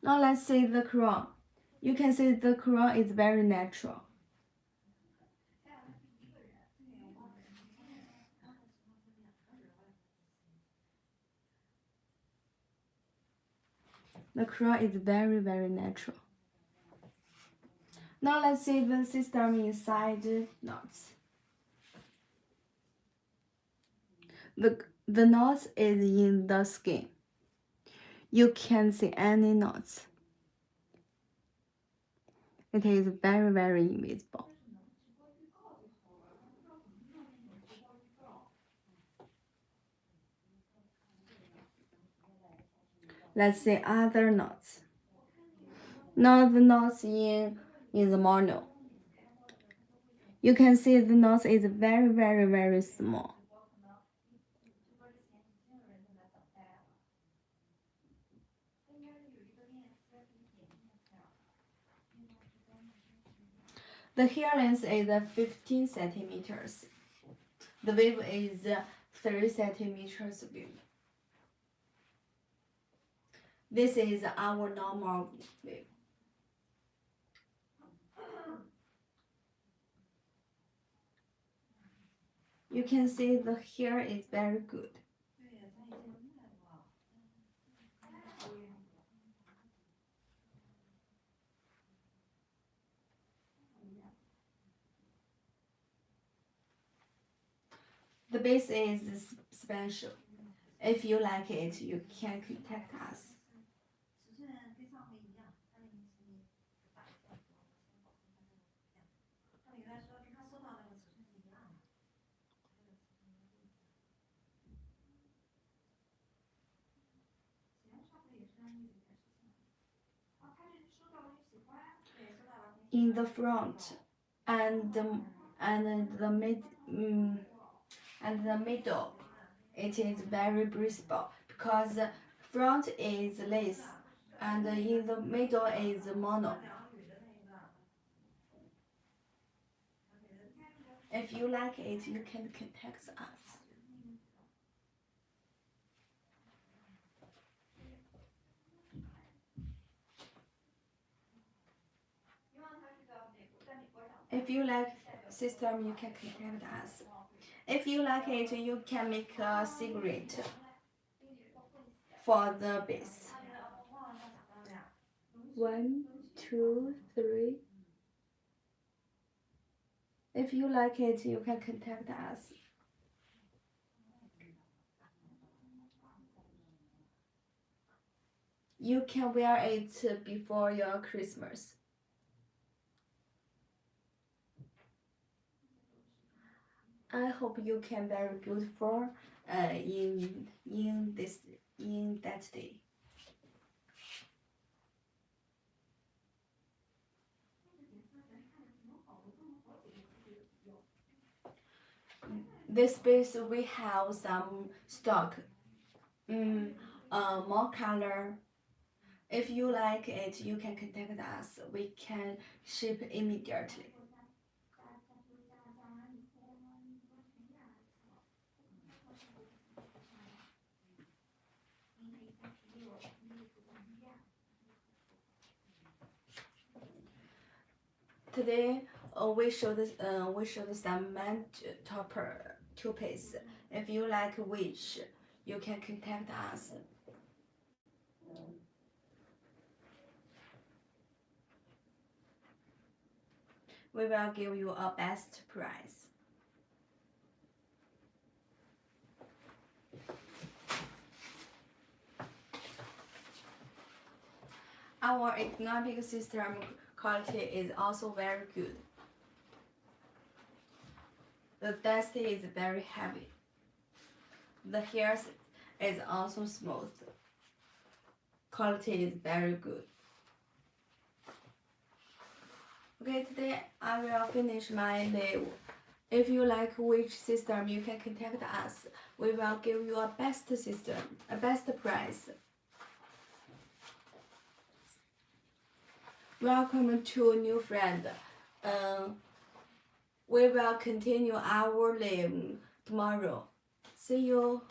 Now let's see the crown. You can see the crown is very natural. The crown is very, very natural. Now let's see the system inside knots. The knots is in the skin. You can't see any knots. It is very, very invisible. Let's see other knots. Now the knots in the model. You can see the knots is very, very, very small. The hair length is 15 centimeters. The width is 3 centimeters width. This is our normal width. You can see the hair is very good. The base is special. If you like it, you can contact us. In the front and the middle, it is very breathable because the front is lace and in the middle is mono. If you like it, you can contact us. If you like system, you can contact us. If you like it, you can make a cigarette for the base. 1, 2, 3. If you like it, you can contact us. You can wear it before your Christmas. I hope you can very beautiful in that day. This piece we have some stock, more color. If you like it, you can contact us. We can ship immediately. Today, we showed some man topper Toupees. If you like which, you can contact us. We will give you a best price. Our economic system quality is also very good. The dust is very heavy. The hair is also smooth. Quality is very good. Okay, today I will finish my live. If you like which system, you can contact us. We will give you a best system, a best price. Welcome to a new friend. We will continue our live tomorrow. See you.